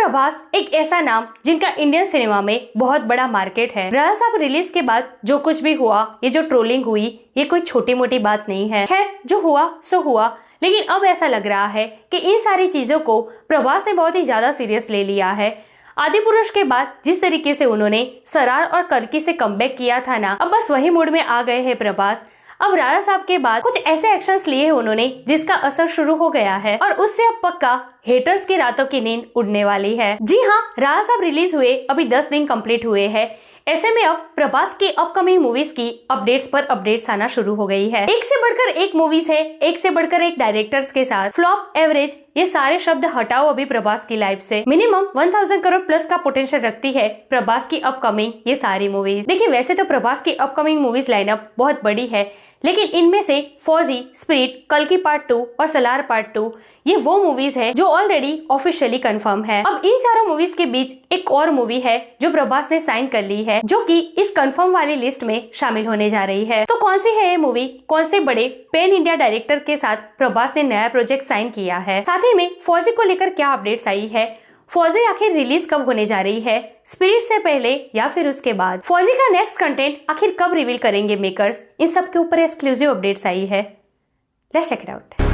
प्रभास एक ऐसा नाम जिनका इंडियन सिनेमा में बहुत बड़ा मार्केट है। राजा साहब रिलीज के बाद जो कुछ भी हुआ, ये जो ट्रोलिंग हुई, ये कोई छोटी मोटी बात नहीं है। खैर, जो हुआ सो हुआ, लेकिन अब ऐसा लग रहा है कि इन सारी चीजों को प्रभास ने बहुत ही ज्यादा सीरियस ले लिया है। आदिपुरुष के बाद जिस तरीके से उन्होंने सरार और कल्कि से कमबैक किया था ना, अब बस वही मूड में आ गए हैं प्रभास। अब राजा साहब के बाद कुछ ऐसे एक्शंस लिए हैं उन्होंने जिसका असर शुरू हो गया है और उससे अब पक्का हेटर्स की रातों की नींद उड़ने वाली है। जी हाँ, राजा साहब रिलीज हुए अभी 10 दिन कंप्लीट हुए हैं। ऐसे में अब प्रभास की अपकमिंग मूवीज की अपडेट्स पर अपडेट्स आना शुरू हो गई है। एक से बढ़कर एक मूवीज है, एक से बढ़कर एक डायरेक्टर्स के साथ। फ्लॉप, एवरेज, ये सारे शब्द हटाओ अभी प्रभास की लाइफ से। मिनिमम 1000 करोड़ प्लस का पोटेंशियल रखती है प्रभास की अपकमिंग ये सारी मूवीज। देखिए, वैसे तो प्रभास की अपकमिंग मूवीज लाइनअप बहुत बड़ी है, लेकिन इनमें से फौजी, स्पिरिट, कल्कि पार्ट 2 और सलार पार्ट 2 ये वो मूवीज है जो ऑलरेडी ऑफिशियली कंफर्म है। अब इन चारों मूवीज के बीच एक और मूवी है जो प्रभास ने साइन कर ली है, जो कि इस कंफर्म वाली लिस्ट में शामिल होने जा रही है। तो कौन सी है ये मूवी, कौन से बड़े पैन इंडिया डायरेक्टर के साथ प्रभास ने नया प्रोजेक्ट साइन किया है, साथ ही में फौजी को लेकर क्या अपडेट्स आई है, फौजी आखिर रिलीज कब होने जा रही है, स्पिरिट से पहले या फिर उसके बाद, फौजी का नेक्स्ट कंटेंट आखिर कब रिवील करेंगे मेकर्स, इन सब के ऊपर एक्सक्लूसिव अपडेट्स आई है। Let's check it out.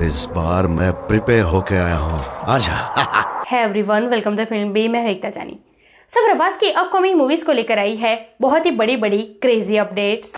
इस बार मैं प्रिपेयर होके आया हूँ, आजा। Hey everyone, welcome to film B. मैं एकता जानी। सो प्रभास की अपकमिंग मूवीज को लेकर आई है बहुत ही बड़ी बड़ी क्रेजी अपडेट्स।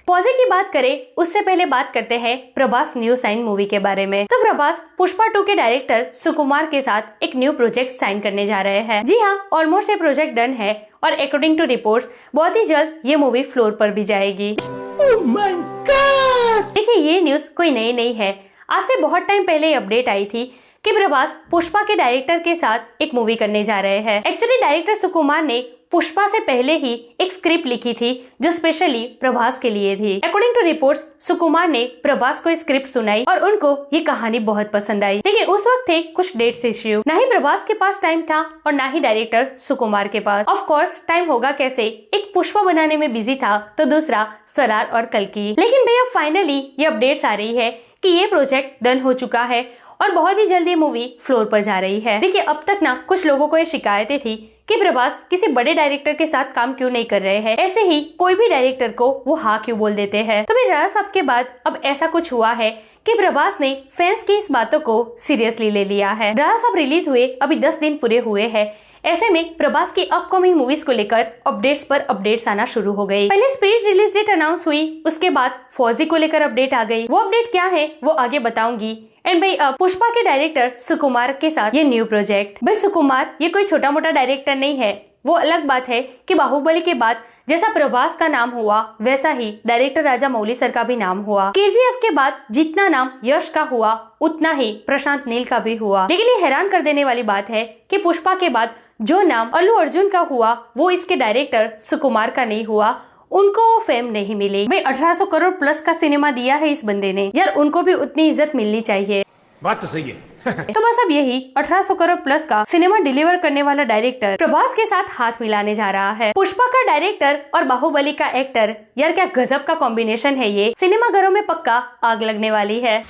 फौजी की बात करें उससे पहले बात करते हैं प्रभास न्यू साइन मूवी के बारे में। तो प्रभास पुष्पा 2 के डायरेक्टर सुकुमार के साथ एक न्यू प्रोजेक्ट साइन करने जा रहे हैं। जी हाँ, ऑलमोस्ट ये प्रोजेक्ट डन है और अकॉर्डिंग टू रिपोर्ट्स बहुत ही जल्द ये मूवी फ्लोर पर भी जाएगी। Oh my God! देखिए, ये न्यूज कोई नई नहीं है। आज से बहुत टाइम पहले अपडेट आई थी कि प्रभास पुष्पा के डायरेक्टर के साथ एक मूवी करने जा रहे हैं। एक्चुअली डायरेक्टर सुकुमार ने पुष्पा से पहले ही एक स्क्रिप्ट लिखी थी जो स्पेशली प्रभास के लिए थी। अकॉर्डिंग टू रिपोर्ट्स सुकुमार ने प्रभास को स्क्रिप्ट सुनाई और उनको ये कहानी बहुत पसंद आई, लेकिन उस वक्त थे कुछ डेट्स इश्यू। ना ही प्रभास के पास टाइम था और ना ही डायरेक्टर सुकुमार के पास। ऑफ कोर्स टाइम होगा कैसे, एक पुष्पा बनाने में बिजी था तो दूसरा सरार और कल्कि। लेकिन भैया फाइनली ये अपडेट्स आ रही है कि ये प्रोजेक्ट डन हो चुका है और बहुत ही जल्दी मूवी फ्लोर पर जा रही है। देखिए, अब तक ना कुछ लोगों को ये शिकायतें थी कि प्रभास किसी बड़े डायरेक्टर के साथ काम क्यों नहीं कर रहे हैं, ऐसे ही कोई भी डायरेक्टर को वो हाँ क्यों बोल देते हैं। तो फिर राजा साहब के बाद अब ऐसा कुछ हुआ है कि प्रभास ने फैंस की इस बातों को सीरियसली ले लिया है। राजा साहब रिलीज हुए अभी 10 दिन पूरे हुए हैं। ऐसे में प्रभास की अपकमिंग मूवीज को लेकर अपडेट्स पर अपडेट्स आना शुरू हो गई। पहले स्पिरिट रिलीज डेट अनाउंस हुई, उसके बाद फौजी को लेकर अपडेट आ गई। वो अपडेट क्या है वो आगे बताऊंगी। एंड भाई, अब पुष्पा के डायरेक्टर सुकुमार के साथ ये न्यू प्रोजेक्ट। भाई सुकुमार ये कोई छोटा मोटा डायरेक्टर नहीं है। वो अलग बात है कि बाहुबली के बाद जैसा प्रभास का नाम हुआ वैसा ही डायरेक्टर राजा मौली सर का भी नाम हुआ। केजीएफ के बाद जितना नाम यश का हुआ उतना ही प्रशांत नील का भी हुआ। लेकिन ये हैरान कर देने वाली बात है कि पुष्पा के बाद जो नाम अल्लू अर्जुन का हुआ वो इसके डायरेक्टर सुकुमार का नहीं हुआ। उनको वो फेम नहीं मिली। भाई 1800 करोड़ प्लस का सिनेमा दिया है इस बंदे ने, यार उनको भी उतनी इज्जत मिलनी चाहिए। बात तो सही है। तो बस अब यही 1800 करोड़ प्लस का सिनेमा डिलीवर करने वाला डायरेक्टर प्रभास के साथ हाथ मिलाने जा रहा है। पुष्पा का डायरेक्टर और बाहुबली का एक्टर, यार क्या गजब का कॉम्बिनेशन है ये। सिनेमा घरों में पक्का आग लगने वाली है।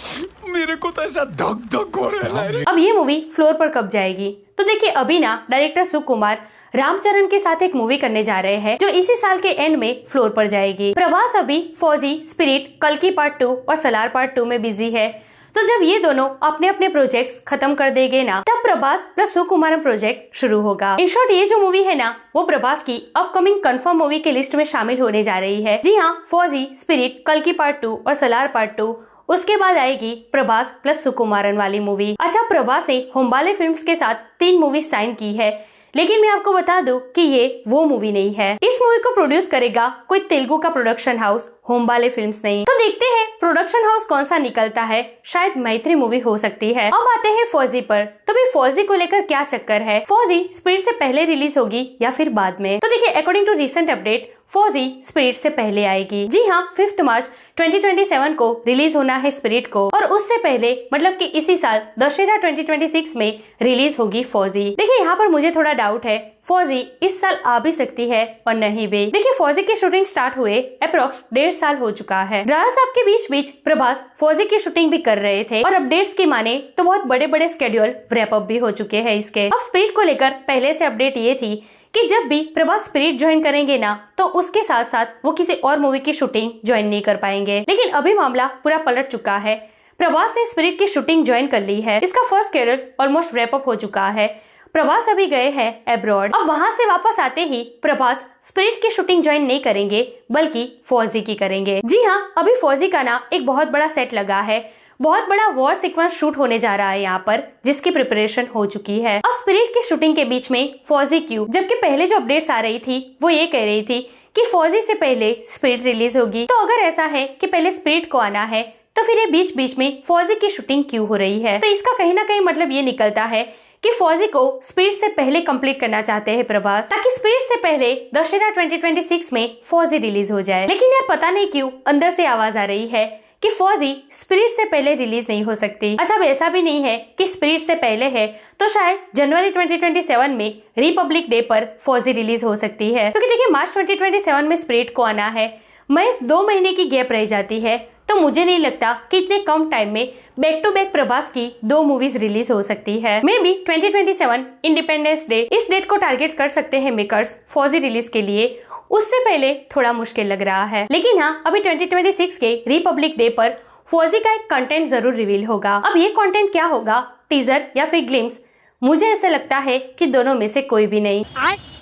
मेरे को तो ऐसा धक धक हो रहा है। अब ये मूवी फ्लोर पर कब जाएगी? तो देखिए, अभी ना डायरेक्टर सुकुमार रामचरण के साथ एक मूवी करने जा रहे हैं जो इसी साल के एंड में फ्लोर पर जाएगी। प्रभास अभी फौजी, स्पिरिट, कल्कि पार्ट 2 और सलार पार्ट 2 में बिजी है। तो जब ये दोनों अपने अपने प्रोजेक्ट्स खत्म कर देंगे ना, तब प्रभास प्लस सुकुमार प्रोजेक्ट शुरू होगा। इन शॉर्ट, ये जो मूवी है ना वो प्रभास की अपकमिंग कंफर्म मूवी के लिस्ट में शामिल होने जा रही है। जी हाँ, फौजी, स्पिरिट, कल्कि पार्ट 2 और सलार पार्ट 2, उसके बाद आएगी प्रभास प्लस सुकुमारन वाली मूवी। अच्छा, प्रभास ने होम्बाले फिल्म्स के साथ 3 मूवी साइन की है, लेकिन मैं आपको बता दूं कि ये वो मूवी नहीं है। इस मूवी को प्रोड्यूस करेगा कोई तेलुगु का प्रोडक्शन हाउस, होम्बाले फिल्म्स नहीं। तो देखते हैं प्रोडक्शन हाउस कौन सा निकलता है, शायद मैत्री मूवी हो सकती है। अब आते हैं फौजी पर। तो भी फौजी को लेकर क्या चक्कर है? फौजी स्पिरिट से पहले रिलीज होगी या फिर बाद में? तो देखिए, अकॉर्डिंग टू रिसेंट अपडेट फौजी स्पिरिट से पहले आएगी। जी हाँ, 5 मार्च 2027 को रिलीज होना है स्पिरिट को, और उससे पहले मतलब कि इसी साल दशहरा 2026 में रिलीज होगी फौजी। देखिए यहाँ पर मुझे थोड़ा डाउट है, फौजी इस साल आ भी सकती है और नहीं भी। देखिए फौजी की शूटिंग स्टार्ट हुए अप्रोक्स 1.5 साल हो चुका है। राजा साहब के बीच प्रभास फौजी की शूटिंग भी कर रहे थे, और अपडेट्स की माने तो बहुत बड़े बड़े स्केड्यूल रैप अप भी हो चुके हैं इसके। अब स्पिरिट को लेकर पहले से अपडेट ये थी कि जब भी प्रभास स्पिरिट ज्वाइन करेंगे ना, तो उसके साथ साथ वो किसी और मूवी की शूटिंग ज्वाइन नहीं कर पाएंगे। लेकिन अभी मामला पूरा पलट चुका है। प्रभास ने स्पिरिट की शूटिंग ज्वाइन कर ली है। इसका first schedule almost wrap up हो चुका है। प्रभास अभी गए हैं अब्रॉड। अब वहां से वापस आते ही प्रभास स्पिरिट की शूटिंग ज्वाइन नहीं करेंगे, बल्कि फौजी की करेंगे। जी हाँ, अभी फौजी का ना एक बहुत बड़ा सेट लगा है। बहुत बड़ा वॉर सीक्वेंस शूट होने जा रहा है यहाँ पर, जिसकी प्रिपरेशन हो चुकी है। अब स्पिरिट की शूटिंग के बीच में फौजी क्यों, जबकि पहले जो अपडेट्स आ रही थी वो ये कह रही थी कि फौजी से पहले स्पिरिट रिलीज होगी। तो अगर ऐसा है कि पहले स्पिरिट को आना है, तो फिर ये बीच बीच में फौजी की शूटिंग क्यों हो रही है? तो इसका कहीं ना कहीं मतलब ये निकलता है कि फौजी को स्पिरिट से पहले कंप्लीट करना चाहते हैं प्रभास, ताकि स्पिरिट से पहले दशहरा 2026 में फौजी रिलीज हो जाए। लेकिन यार पता नहीं क्यों अंदर से आवाज आ रही है कि फौजी स्पिरिट से पहले रिलीज नहीं हो सकती। अच्छा, अब ऐसा भी नहीं है कि स्पिरिट से पहले है, तो शायद जनवरी 2027 में रिपब्लिक डे पर फौजी रिलीज हो सकती है। क्योंकि देखिए मार्च 2027 में स्पिरिट को आना है, महज 2 महीने की गैप रह जाती है। तो मुझे नहीं लगता कि इतने कम टाइम में बैक टू बैक प्रभास की 2 मूवीज रिलीज हो सकती है। मे बी 2027 इंडिपेंडेंस डे, इस डेट को टारगेट कर सकते हैं मेकर्स फौजी रिलीज के लिए। उससे पहले थोड़ा मुश्किल लग रहा है। लेकिन हाँ, अभी 2026 के रिपब्लिक डे पर फौजी का एक कंटेंट जरूर रिवील होगा। अब ये कंटेंट क्या होगा, टीजर या फिर ग्लिम्स, मुझे ऐसा लगता है कि दोनों में से कोई भी नहीं।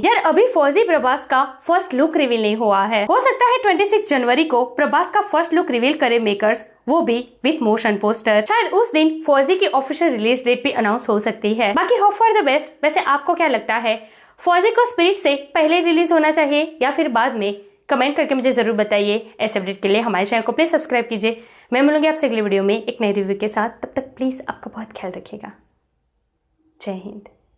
यार अभी फौजी प्रभास का फर्स्ट लुक रिवील नहीं हुआ है। हो सकता है 26 जनवरी को प्रभास का फर्स्ट लुक रिवील करे मेकर्स, वो भी विथ मोशन पोस्टर। शायद उस दिन फौजी की ऑफिशियल रिलीज डेट भी अनाउंस हो सकती है। बाकी होप फॉर द बेस्ट। वैसे आपको क्या लगता है, फौजी को स्पिरिट से पहले रिलीज होना चाहिए या फिर बाद में? कमेंट करके मुझे जरूर बताइए। ऐसे अपडेट के लिए हमारे चैनल को प्लीज सब्सक्राइब कीजिए। मैं मिलूंगी आपसे अगली वीडियो में एक नई रिव्यू के साथ। तब तक प्लीज आपका बहुत ख्याल रखिएगा। जय हिंद।